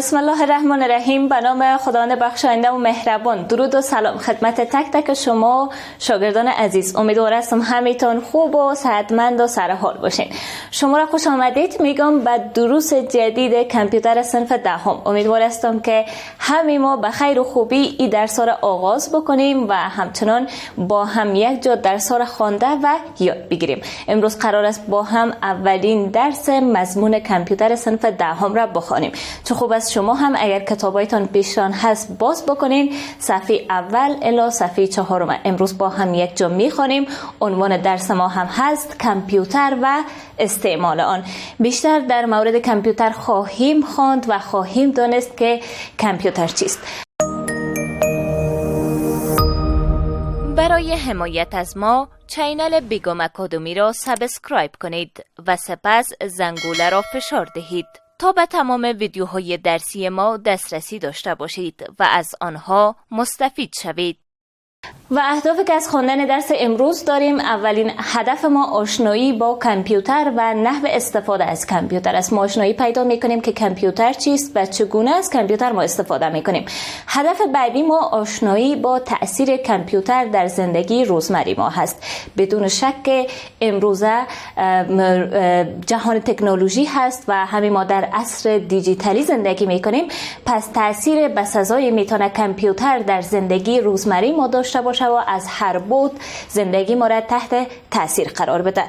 بسم الله الرحمن الرحیم. به نام خداوند بخشاینده و مهربان. درود و سلام خدمت تک تک شما شاگردان عزیز. امیدوارم همه‌تون خوب و صحتمند و سرحال باشین. شما را خوش آمدید میگم به دروس جدید کامپیوتر صنف دهم. امیدوارم که همه ما به خیر و خوبی این درس را آغاز بکنیم و همچنان با هم یک جا درس را خوانده و یاد بگیریم. امروز قرار است با هم اولین درس مضمون کامپیوتر صنف دهم را بخوانیم. چه خوب است شما هم اگر کتابایتان پیشتان هست باز بکنین صفحه اول الی صفحه 4. امروز با هم یک جا میخوانیم. عنوان درس ما هم هست کامپیوتر و استعمال آن. بیشتر در مورد کامپیوتر خواهیم خواند و خواهیم دانست که کامپیوتر چیست. برای حمایت از ما چینل بیگم اکادمی را سابسکرایب کنید و سپس زنگوله را فشار دهید تا به تمام ویدیوهای درسی ما دسترسی داشته باشید و از آنها مستفید شوید. و اهدافی که از خواندن درس امروز داریم، اولین هدف ما آشنایی با کامپیوتر و نحو استفاده از کامپیوتر است. ما آشنایی پیدا میکنیم که کامپیوتر چیست و چگونه از کامپیوتر ما استفاده میکنیم. هدف بعدی ما آشنایی با تأثیر کامپیوتر در زندگی روزمره ما هست. بدون شک امروزه جهان تکنولوژی هست و همه ما در عصر دیجیتالی زندگی میکنیم. پس تأثیر بسزایی میتونه کامپیوتر در زندگی روزمره ما داشته باشه و از هر بود زندگی ما را تحت تاثیر قرار بده.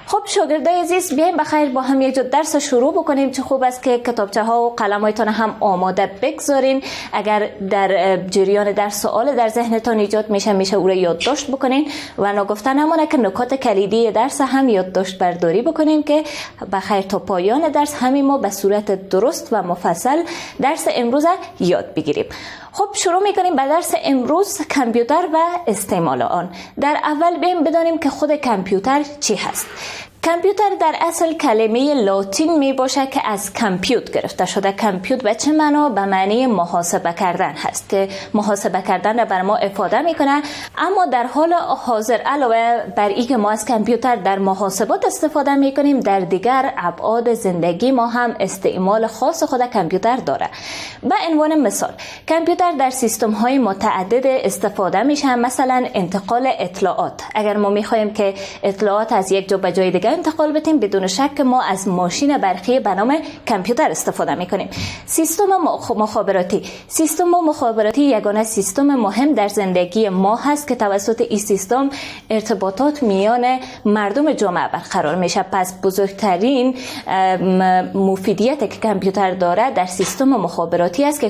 خب شاگردای عزیز، بیایم بخیر با هم یک جا درس شروع بکنیم. چه خوب است که کتابچه ها و قلمایتان هم آماده بگذارین. اگر در جریان درس سوال در ذهنتان ایجاد میشه او را یادداشت بکنین و نگفته نمانه که نکات کلیدی درس هم یادداشت برداری بکنیم که بخیر تا پایان درس همین ما به صورت درست و مفصل درس امروز یاد بگیریم. خب شروع میکنیم به درس امروز، کامپیوتر و استعمال آن. در اول بیایم بدانیم که خود کامپیوتر چی هست. کامپیوتر در اصل کلمه لاتین می باشه که از کامپیوت گرفته شده. کامپیوت به چه معنا؟ به معنی محاسبه کردن هست که محاسبه کردن را بر ما افاده میکنه. اما در حال حاضر علاوه بر این که ما از کامپیوتر در محاسبات استفاده میکنیم، در دیگر ابعاد زندگی ما هم استعمال خاص خود کامپیوتر داره. به عنوان مثال، کامپیوتر در سیستم های متعدد استفاده میشه. مثلا انتقال اطلاعات. اگر ما میخوایم که اطلاعات از یک جا به جای دیگر انتقال بدیم، بدون شک ما از ماشین برقی به نام کامپیوتر استفاده میکنیم. سیستم مخابراتی یگانه سیستم مهم در زندگی ما هست که توسط این سیستم ارتباطات میان مردم جامعه برقرار میشه. پس بزرگترین مفیدیت که کامپیوتر داره در سیستم مخابراتی است که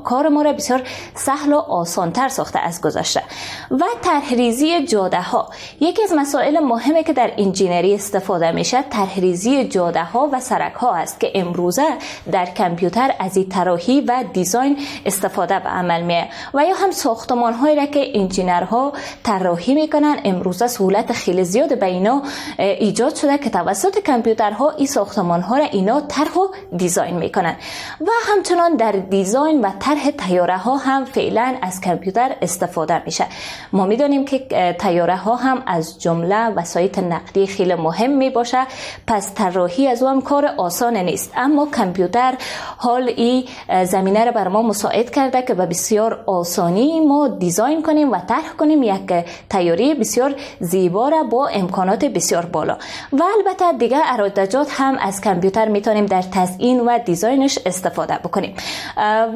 کار ما را بسیار سهل و آسانتر ساخته از گذشته. و طرحریزی جاده ها یکی از مسائل مهمه که در انجینری استفاده میشه. طرحریزی جاده ها و سرک ها است که امروزه در کامپیوتر از این طراحی و دیزاین استفاده به عمل میه. و یا هم ساختمان هایی را که انجینرها طراحی میکنن، امروزه سهولت خیلی زیاد به اینا ایجاد شده که توسط کامپیوترها این ساختمان ها را اینا طرح و دیزاین میکنن. و همچنان در دیزاین و طرح طیاره ها هم فعلا از کامپیوتر استفاده میشه. ما میدونیم که طیاره ها هم از جمله وسایط نقلیه خیلی مهم می باشه. پس طراحی از او هم کار آسان نیست. اما کامپیوتر حال این زمینه را بر ما مساعد کرده که به بسیار آسانی ما دیزاین کنیم و طرح کنیم یک طیاره بسیار زیبا را با امکانات بسیار بالا. و البته دیگه ارادجات هم از کامپیوتر میتونیم در تزیین و دیزاینش استفاده بکنیم.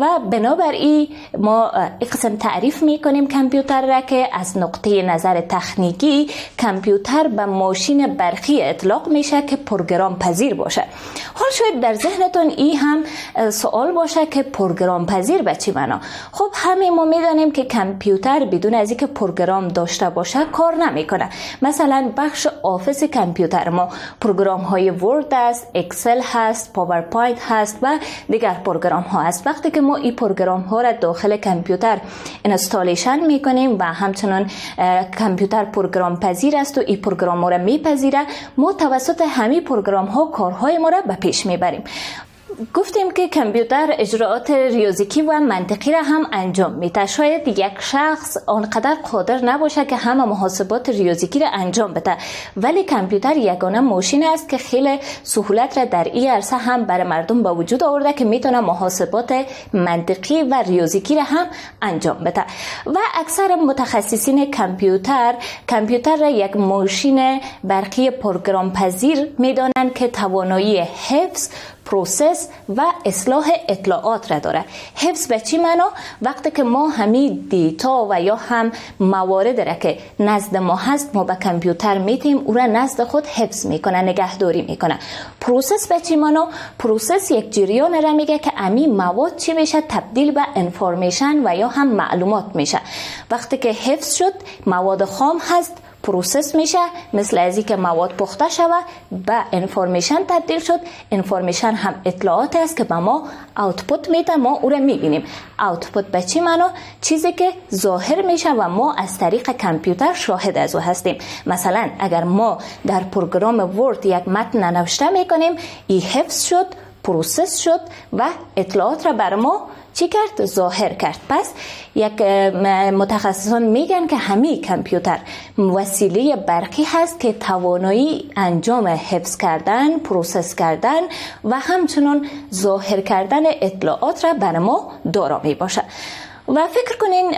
و بنابراین ما یک قسم تعریف میکنیم کامپیوتر را که از نقطه نظر تکنیکی کامپیوتر به ماشین برقی اطلاق میشه که پروگرام پذیر باشه. حال شاید در ذهنتون این هم سوال باشه که پروگرام پذیر به چی معنا؟ خب همه ما میدونیم که کامپیوتر بدون از اینکه پروگرام داشته باشه کار نمیکنه. مثلا بخش آفیس کامپیوتر ما پروگرام های ورد است، اکسل هست، پاورپوینت هست و دیگر پروگرام ها است. وقتی که ما این پروگرام ها را داخل کامپیوتر اینستالیشن میکنیم و همچنان کامپیوتر پروگرام پذیر است و این پروگرام ها را میپذیره، ما توسط همین پروگرام ها کارهای ما را به پیش میبریم. گفتیم که کامپیوتر اجراعات ریاضیکی و منطقی را هم انجام میده. شاید یک شخص آنقدر قادر نباشه که همه محاسبات ریاضیکی را انجام بده، ولی کامپیوتر یگانه ماشین است که خیلی سهولت را در این عرصه هم برای مردم به وجود آورده که میتونه محاسبات منطقی و ریاضیکی را هم انجام بده. و اکثر متخصصین کامپیوتر را یک ماشین برقی پروگرام پذیر میدانند که توانایی حفظ، پروسس و اصلاح اطلاعات را داره. حفظ به چی معنا؟ وقتی که ما همین دیتا و یا هم موارد را که نزد ما هست ما به کامپیوتر میتیم او را نزد خود حفظ میکنه، نگهداری میکنه. پروسس به چی معنا؟ پروسس یک جریان را میگه که امی مواد چی میشه تبدیل به انفورمیشن و یا هم معلومات میشه. وقتی که حفظ شد مواد خام هست پروسس میشه، مثل ازی که مواد پخته شوه به انفورمیشن تبدیل شد. انفورمیشن هم اطلاعات است که به ما اوتپوت میده، ما او را میبینیم. اوتپوت به چی معنا؟ چیزی که ظاهر میشه و ما از طریق کامپیوتر شاهد از او هستیم. مثلا اگر ما در پروگرام ورد یک متن نوشته میکنیم، این حفظ شد، پروسس شد و اطلاعات را بر ما چی کرد؟ ظاهر کرد. پس یک متخصصان میگن که همین کامپیوتر وسیله برقی هست که توانایی انجام حفظ کردن، پروسس کردن و همچنین ظاهر کردن اطلاعات را بر ما دارا می باشه. و فکر کنین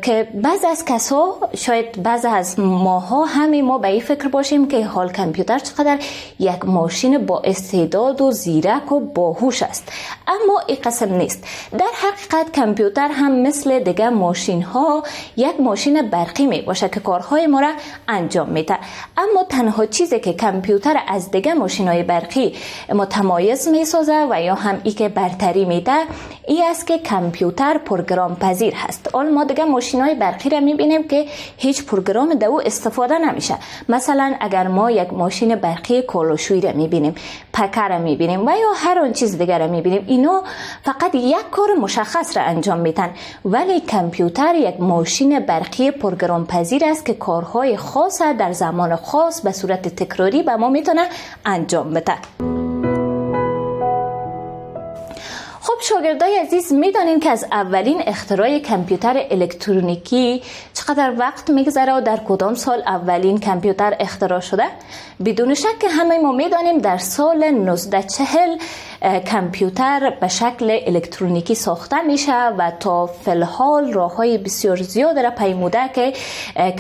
که بعض از کسا، شاید بعض از ماها همین ما به این فکر باشیم که حال کامپیوتر چقدر یک ماشین با استعداد و زیرک و باهوش است، اما این قسم نیست. در حقیقت کامپیوتر هم مثل دیگه ماشین ها یک ماشین برقی می باشه که کارهای ما را انجام میده. اما تنها چیزی که کامپیوتر از دیگه ماشین های برقی متمایز می سازه و یا هم ای که برتری میده این است که کامپیوتر پروگرام پذیر هست. اول ما دیگه ماشین‌های برقی را می‌بینیم که هیچ پروگرام دو استفاده نمیشه. مثلا اگر ما یک ماشین برقی کالاشویی را می‌بینیم، پکر را می‌بینیم و یا هر آن چیز دیگر را می‌بینیم، اینا فقط یک کار مشخص را انجام میدن. ولی کامپیوتر یک ماشین برقی پروگرام پذیر است که کارهای خاص در زمان خاص به صورت تکراری به ما میتونه انجام بده. خب شاگردای عزیز میدانیم که از اولین اختراع کامپیوتر الکترونیکی چقدر وقت میگذره و در کدام سال اولین کامپیوتر اختراع شده؟ بدون شک که همه ما میدانیم در سال 1940 کامپیوتر به شکل الکترونیکی ساخته میشه و تا فی‌الحال راههای بسیار زیاد را پیموده که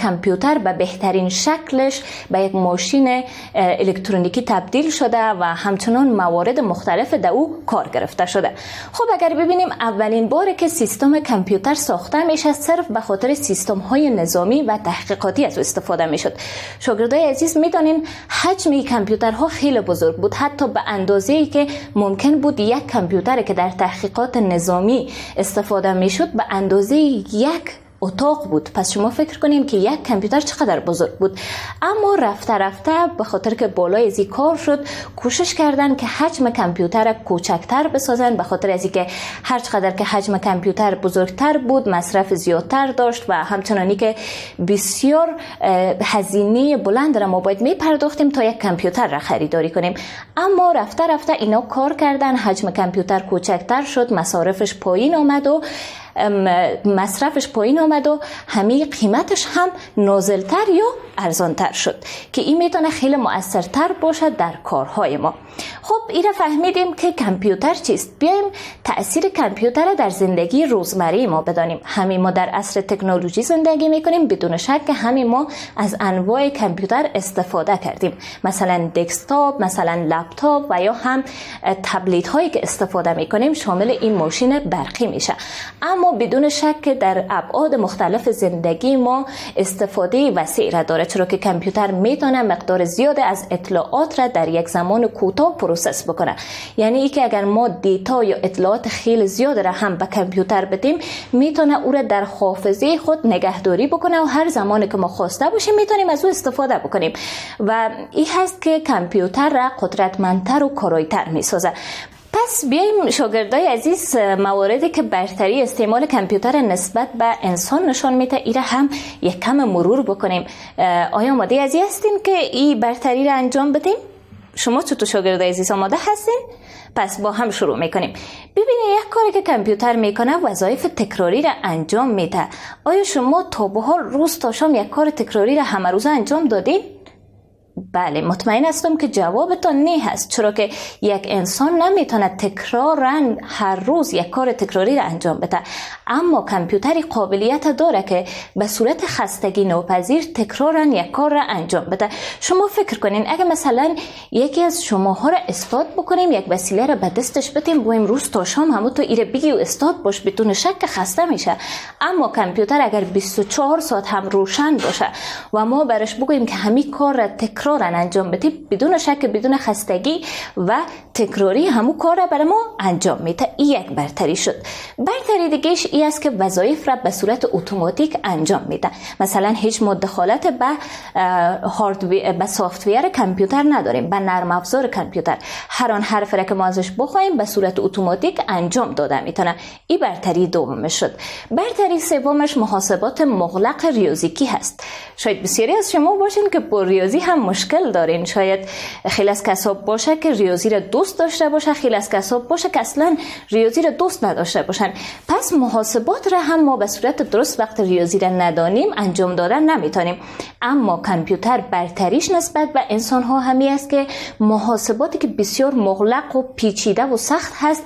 کامپیوتر به بهترین شکلش به یک ماشین الکترونیکی تبدیل شده و همچنان موارد مختلف در او کار گرفته شده. خب اگر ببینیم اولین بار که سیستم کامپیوتر ساخته میشه صرف به خاطر سیستم های نظامی و تحقیقاتی از استفاده میشد. شاگردای عزیز میدانین حجم کامپیوترها خیلی بزرگ بود، حتی به اندازه‌ای که ممکن بود یک کامپیوتر که در تحقیقات نظامی استفاده میشد به اندازه یک اتاق بود. پس شما فکر کنین که یک کامپیوتر چقدر بزرگ بود. اما رفته رفته به خاطر که بالای از این کار شد کوشش کردن که حجم کامپیوتر کوچکتر بسازن، به خاطر از اینکه هر چقدر که حجم کامپیوتر بزرگتر بود مصرف زیادتر داشت و همچنانی که بسیار هزینه بلند را ما باید میپرداختیم تا یک کامپیوتر را خریداری کنیم. اما رفته رفته اینا کار کردن، حجم کامپیوتر کوچکتر شد، مصارفش پایین آمد و همه قیمتش هم نازلتر یا ارزانتر شد که این میتونه خیلی مؤثرتر باشه در کارهای ما. خب این را فهمیدیم که کامپیوتر چیست. بیایم تأثیر کامپیوتر در زندگی روزمره ما بدانیم. همین ما در عصر تکنولوژی زندگی میکنیم، بدون شک که همین ما از انواع کامپیوتر استفاده کردیم، مثلا دسکتاپ، مثلا لپتاپ و یا هم تبلت هایی که استفاده میکنیم شامل این ماشین برقی میشه. اما بدون شک که در ابعاد مختلف زندگی ما استفاده وسیع را داره، چرا که کامپیوتر میتونه مقدار زیاد از اطلاعات را در یک زمان کوتاه پروسس بکنه. یعنی ای که اگر ما دیتا یا اطلاعات خیلی زیاد را هم به کامپیوتر بدیم میتونه او را در حافظه خود نگهداری بکنه و هر زمانی که ما خواسته باشیم میتونیم از او استفاده بکنیم و این هست که کامپیوتر را قدرتمندتر و کارایتر میسازه. پس بیاییم شاگردای عزیز مواردی که برتری استعمال کامپیوتر نسبت به انسان نشان میده ایره هم یک کم مرور بکنیم. آیا آماده عزیز هستین که این برتری را انجام بدیم؟ شما چطور شاگردای عزیز آماده هستین؟ پس با هم شروع میکنیم. ببینید یک کاری که کامپیوتر میکنه وظایف تکراری را انجام میده. آیا شما تا به حال روز تا شام یک کار تکراری را همه روزه انجام دادین؟ بله، مطمئن هستم که جوابتان نه هست، چرا که یک انسان نمیتونه تکرارا هر روز یک کار تکراری را انجام بده. اما کامپیوتر قابلیت داره که به صورت خستگی ناپذیر تکرارا یک کار را انجام بده. شما فکر کنین اگه مثلا یکی از شماها را استاد بکنیم، یک وسیله را به دستش بدیم بگیم روز تا شام همون تو ایره بگی و استاد باش، بدون شک خسته میشه. اما کامپیوتر اگر 24 ساعت هم روشن باشه و ما برش بگوییم که همین کار را تکرارا انجام بده، بدون شک بدون خستگی و تکراری همون کار را برای ما انجام میده. این یک برتری شد. برتری دیگهش این است که وظایف را به صورت اتوماتیک انجام میده. مثلا هیچ مداخلت به هاردویر به سافتویر کامپیوتر نداریم، به نرم افزار کامپیوتر. هر آن حرفی را که ما ازش بخوایم به صورت اتوماتیک انجام داده میتونه. این برتری دومش شد. برتری سومش محاسبات مغلق ریاضیکی هست. شاید بسیاری از شما باشین که با ریاضی هم مشکل دارین. شاید خیلی از کسا باشه که ریاضی را دوست داشته باشه، خیلی از کسا باشه که اصلا ریاضی را دوست نداشته باشن. پس محاسبات را هم ما به صورت درست وقت ریاضی را ندانیم انجام دادن نمیتونیم. اما کامپیوتر برتریش نسبت به انسان ها همی است که محاسباتی که بسیار مغلق و پیچیده و سخت هست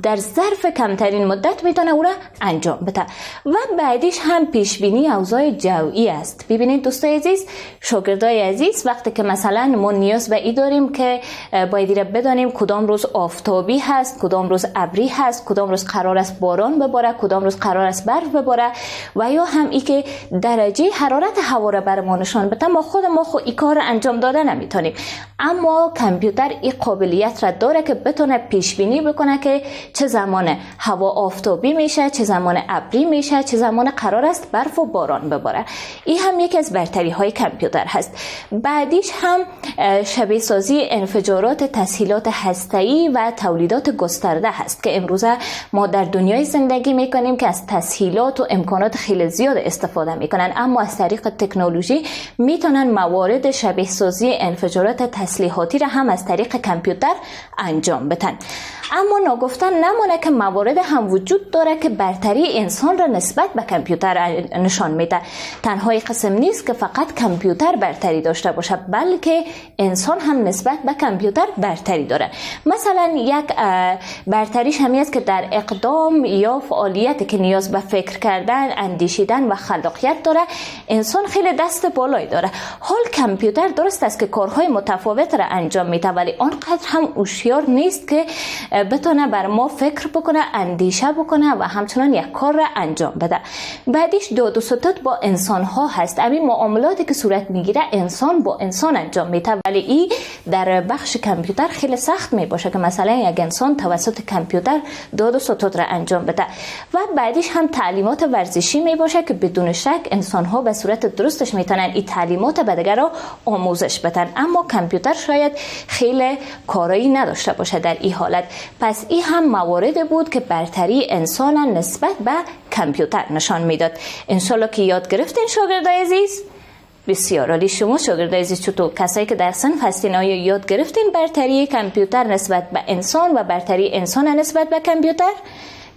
در ظرف کمترین مدت میتونه او را انجام بده. و بعدیش هم پیش بینی اوضاع جوئی است. ببینید دوستای عزیز، شاگردای عزیز، وقتی که مثلا ما نیاز به این داریم که باید بدانیم کدام روز آفتابی هست، کدام روز ابری هست، کدام روز قرار است باران بباره، کدام روز قرار است برف بباره، و یا هم ای که درجه حرارت هوا را بر ما نشان بده، ما خود این کار را انجام داده نمیتونیم. اما کامپیوتر این قابلیت را داره که بتونه پیش بینی بکنه که چه زمان هوا آفتابی میشه، چه زمان ابری میشه، چه زمان قرار است برف و باران بباره. این هم یکی از برتری های کامپیوتر هست. بعدیش هم شبیه سازی انفجارات تسهیلات هسته‌ای و تولیدات گسترده هست که امروزه ما در دنیای زندگی میکنیم که از تسهیلات و امکانات خیلی زیاد استفاده میکنن، اما از طریق تکنولوژی میتونن موارد شبیه سازی انفجارات تسلیحاتی را هم از طریق کامپیوتر انجام بدن. اما نگفتن نمونه که موارد هم وجود داره که برتری انسان را نسبت به کامپیوتر نشان میده. تنها قسم نیست که فقط کامپیوتر برتری داشته باشه، بلکه انسان هم نسبت به کامپیوتر برتری داره. مثلا یک برتریش همی است که در اقدام یا فعالیتی که نیاز به فکر کردن، اندیشیدن و خلاقیت داره، انسان خیلی دست بالایی داره. حال کامپیوتر درست است که کارهای متفاوت را انجام میده، ولی آنقدر هم هوشیار نیست که بتونه بر ما فکر بکنه، اندیشه بکنه و همچنان یک کار را انجام بده. بعدیش داد و ستد با انسان ها هست. همین معاملاتی که صورت میگیره انسان با انسان انجام میده، ولی این در بخش کامپیوتر خیلی سخت میباشه که مثلا یک انسان توسط کامپیوتر داد و ستد را انجام بده. و بعدیش هم تعلیمات ورزشی میباشه که بدون شک انسان ها به صورت درستش میتونن این تعلیمات به دیگران آموزش بدن، اما کامپیوتر شاید خیلی کارایی نداشته باشه در این حالت. پس این هم مواردی بود که برتری انسان نسبت به کامپیوتر نشان میداد. انشالله که یاد گرفتین شاگردای عزیز. بسیار عالی. شما شاگردای عزیز چطور؟ کسایی که در صنف هستین آیا یاد گرفتین برتری کامپیوتر نسبت به انسان و برتری انسان نسبت به کامپیوتر؟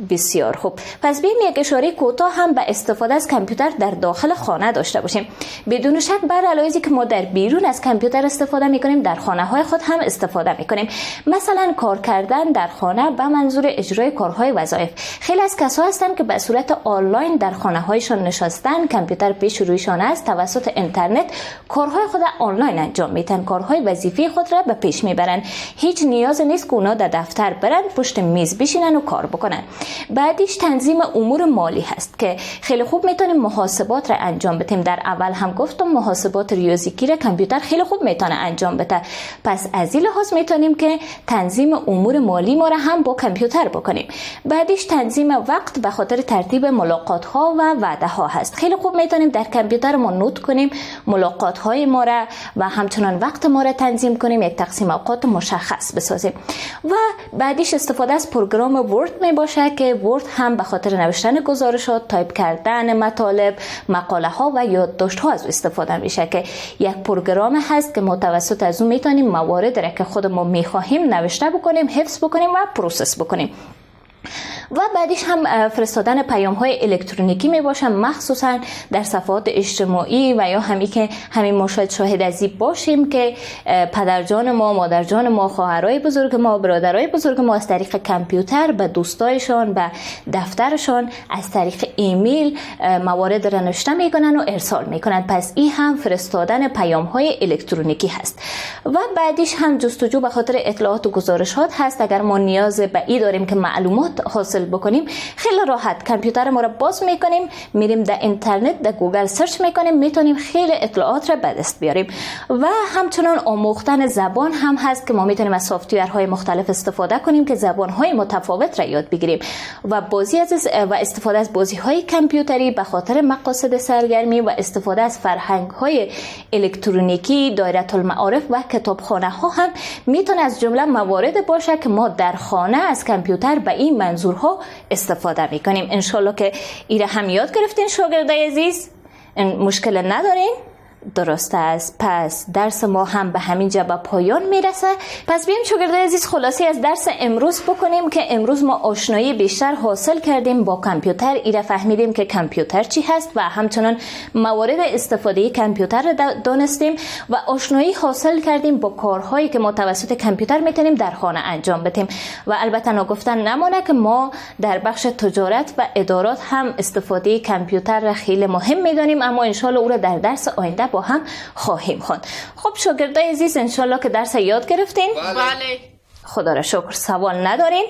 بسیار خوب. پس بیایم یک اشاره کوتاه هم به استفاده از کامپیوتر در داخل خانه داشته باشیم. بدون شک بر علاوه که ما در بیرون از کامپیوتر استفاده میکنیم، در خانه های خود هم استفاده میکنیم. مثلا کار کردن در خانه به منظور اجرای کارهای وظایف. خیلی از کسا هستن که به صورت آنلاین در خانه هایشان نشستن، کامپیوتر پیش رویشان است، توسط اینترنت کارهای خود آنلاین انجام میدن، کارهای وظیفی خود را به پیش میبرن. هیچ نیاز نیست که اونا در دفتر برن پشت میز بشینن و کار بکنن. بعدیش تنظیم امور مالی هست که خیلی خوب میتونیم محاسبات را انجام بدیم. در اول هم گفتم محاسبات ریاضیکی را کامپیوتر خیلی خوب میتونه انجام بده. پس از این لحاظ میتونیم که تنظیم امور مالی ما را هم با کامپیوتر بکنیم. بعدیش تنظیم وقت به خاطر ترتیب ملاقات ها و وعده ها هست. خیلی خوب میتونیم در کامپیوتر ما نوت کنیم ملاقات های ما را و همچنان وقت ما را تنظیم کنیم، یک تقسیم اوقات مشخص بسازیم. و بعدیش استفاده از پروگرام ورد می باشه که ورد هم به خاطر نوشتن گزارشات، تایپ کردن مطالب، مقاله ها و یادداشت ها از استفاده میشه که یک پروگرام هست که توسط از اون میتونیم موارد را که خودمون میخواهیم نوشته بکنیم، حفظ بکنیم و پروسس بکنیم. و بعدش هم فرستادن پیام های الکترونیکی می باشن، مخصوصا در صفحات اجتماعی و یا که همین ما شاهد از این باشیم که پدرجان ما، مادرجان ما، خواهرای بزرگ ما، برادرای بزرگ ما از طریق کامپیوتر به دوستایشان، به دفترشان از طریق ایمیل موارد را نوشته میکنن و ارسال میکنن. پس این هم فرستادن پیام های الکترونیکی هست. و بعدش هم جستجو به خاطر اطلاعات و گزارشات هست. اگر ما نیاز به این داریم که معلومات حاصل بکنیم، خیلی راحت کامپیوتر ما را باز میکنیم، میریم در اینترنت، در گوگل سرچ میکنیم، میتونیم خیلی اطلاعات را به دست بیاریم. و همچنان آموختن زبان هم هست که ما میتونیم از سافتورهای مختلف استفاده کنیم که زبانهای متفاوت را یاد بگیریم. و استفاده از بازیهای کامپیوتری به خاطر مقاصد سرگرمی و استفاده از فرهنگ‌های الکترونیکی، دایره المعارف و کتابخانه ها هم میتونه از جمله موارد باشه که ما در خانه از کامپیوتر به این منظورها استفاده میکنیم. انشالله که ایره هم یاد گرفتین شاگردای عزیز، مشکل ندارین. درست است. پس درس ما هم به همین جا به پایان میرسه. پس بیایم شاگردای عزیز خلاصه از درس امروز بکنیم که امروز ما آشنایی بیشتر حاصل کردیم با کامپیوتر. ایره فهمیدیم که کامپیوتر چی هست و همچنان موارد استفاده کامپیوتر را دانستیم و آشنایی حاصل کردیم با کارهایی که ما توسط کامپیوتر میتونیم در خانه انجام بدیم. و البته نگفتن نمانه که ما در بخش تجارت و ادارات هم استفاده کامپیوتر را خیلی مهم میدانیم، اما انشالله او را در درس آینده با هم خواهیم خواند. خب شاگردای عزیز انشالله که درس یاد گرفتین؟ بله. خدا را شکر. سوال ندارین؟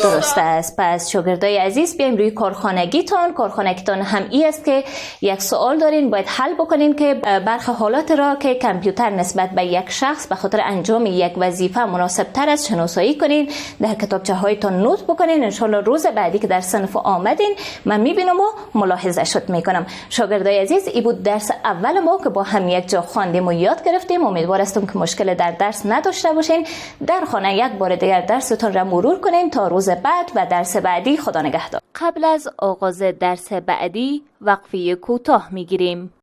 درست است. پس شاگردای عزیز بیایم روی کارخانگیتان هم ای است که یک سوال دارین، باید حل بکنین که برخی حالات را که کامپیوتر نسبت به یک شخص به خاطر انجام یک وظیفه مناسب تر است شناسایی کنین، در کتابچه هایتان نوت بکنین. انشالله روز بعدی که در صنف آمدین من میبینم و ملاحظه شد میکنم. شاگردای عزیز این بود درس اول ما که با هم یک جا خواندیم و یاد گرفتیم. امیدوار هستم که مشکل در درس نداشته باشین. در خانه یک بار دیگر درستان را مرور کنین تا روز بعد و درس بعدی. خدا نگهدار. قبل از آغاز درس بعدی وقفه کوتاه میگیریم.